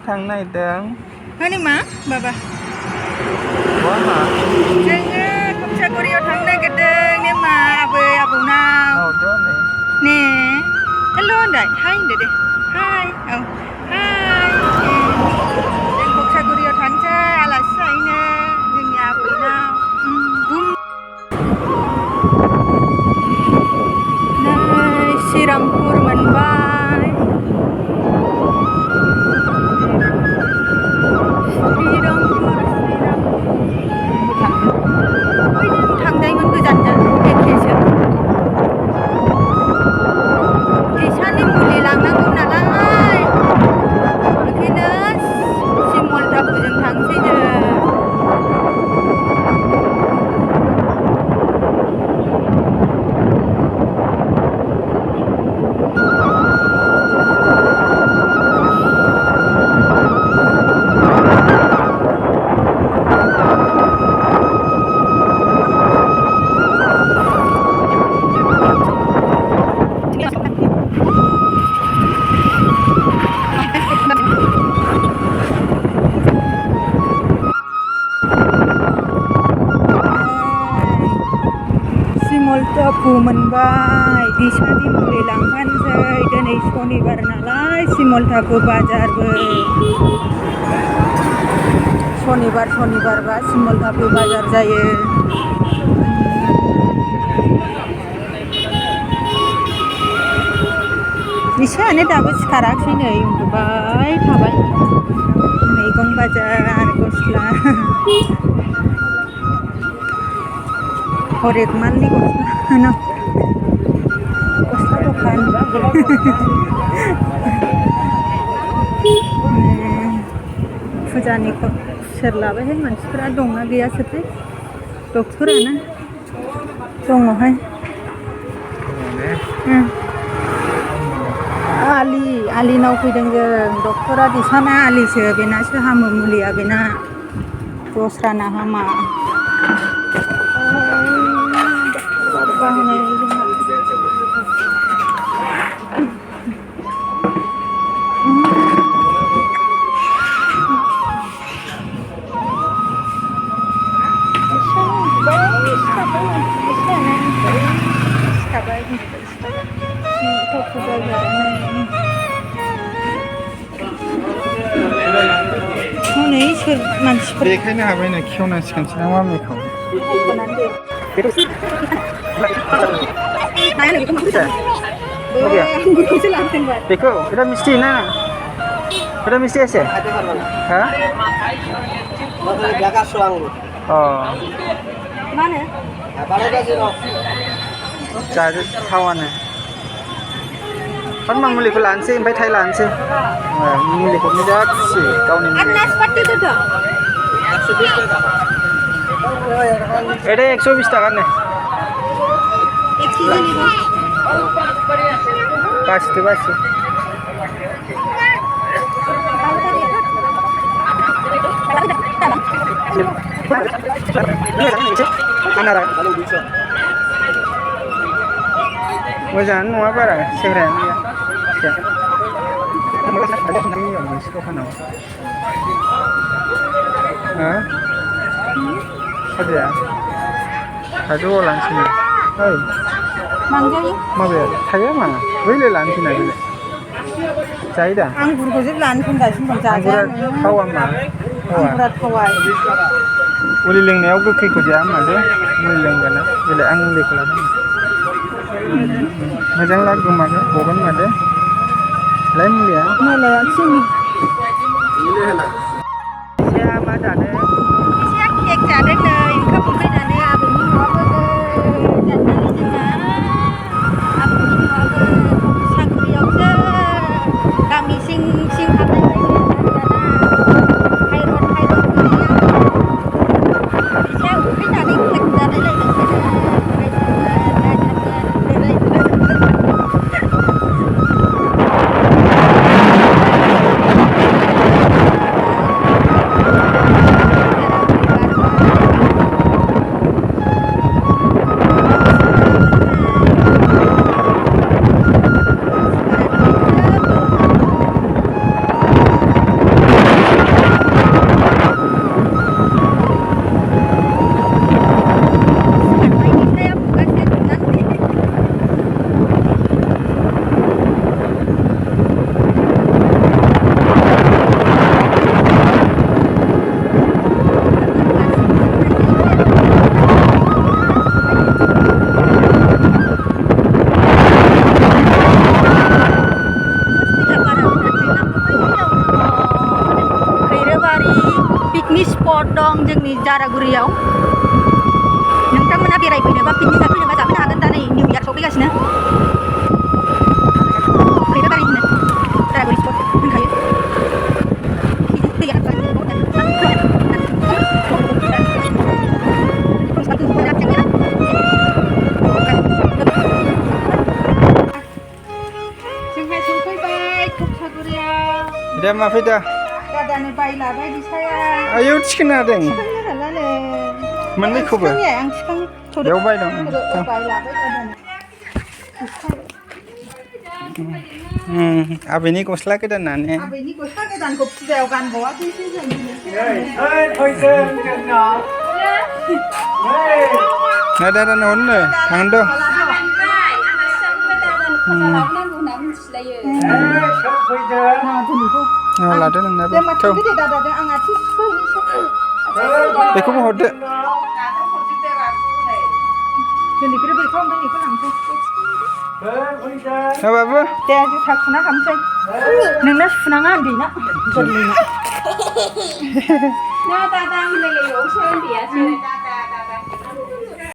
थांनायदों होनो मा बाबा बहा जोङो कमसागुरियाव थांनो नागिरदों ने मा आबै आबौनाव ने हेल' होनदाय हाय होनदो दे हाय औ हाय जों कमसागुरियाव थांसै आलासि जाहैनो जोंनि आबैनाव बुम नै श्रीरामपुर मोनबाय श्रीरामपुर थांजायोमोन गोजानजों एखेसो दैसानि मुलि लांनांगौ नालाय ओंखायनो सिमलटापुरजों थांसै जों सिमलटापु मोनबाय दैसानि मुलि लांफानोसै दिनै सनिबार नालाय सिमलटापु बाजारबो सनिबारबा सिमलटापु बाजार जायो इसायानो दाबो सिखाराखै नै उन्दुबाय थाबाय मैगं बाजार गस्ला हरेक मालनि गस्ला दखान फुजानि खुसेर लाबायहाय मानसिफोरा दंना गैयासोथाय डक्टरानो दङहाय आलिनाव फैदों जों डक्टरा दिसाना आलिसो बेनासो हामो मुलिया बेना दस्राना हामा मानसिफोर बेखायनो हाबायनो खेवनांसिगोनसो ना मामिखौ बेखौ এটা মিষ্টি না এটা মিষ্টি আছে হ্যাঁ अ माने जादो थावानो kan मुलिखौ लानोसै ओमफ्राय थाइ लानोसै मुलिखौ बिराद खुसि गावनि मुलि এটা 120 টাকা নে বাঁচতে বাঁচতে मोजाङानो नङा बारा सेंग्रायानो मोनसे दखानाव साजाया थाइजौआव लानोसै ओइ माबाया थाया मा बैलाय लानोसै ना बेलाय जायो दा आंगुरखौ जे लानो फैगासिनो दं जाजाया थावा मा आंगुरा थावा मुलि लोंनायाव गोखैखौ जाया मादो मुलि लोंगोना बेलाय आं मुलिखौ लादों मोजां लागोन मादो गगोन मादो लाय मुलिया मा जादों एसे केक जादों नै ओंखाम उखैनानै आबौनि न'आबो जाननानै जोंहा आबौनि न'आबो कमसागुरियावसो गामि सिं सिं हाबनाय हाइरड गैया एसे उखैनानै केक जालायलायदों पिकनिक स्पट दं जोंनि जारागुरियाव नोंथांमोना बेरायफैनोबा पिकनिक जाफैनोबा जाफैनो हागोन दा नै निउ इयार सफैगासिनो फैबागारि होनो जारागुरि स्पट होनखायो जोंहा सफैबाय कक्सागुरियाव दा मा फैदा दादानो बायला बायदि साया आयौ थिखोनो हादों थिखांनो हालानो मोननैखौबो आं थिखांनो बेयाव बायदों बायला बाय दादानो आबैनि गस्ला गोदानानो आबैनि गस्ला गोदानखौ फुजायाव गानबावाखैसो जों दादानो हरनो थांदो लादो नोंनाबो थौ बेखौबो हरदो बाबु दे जुथा सुना हामसै नोंना सुनाङा उन्दैना गोरलैना दादा होनलायलायबावसो उन्दैयासो दादा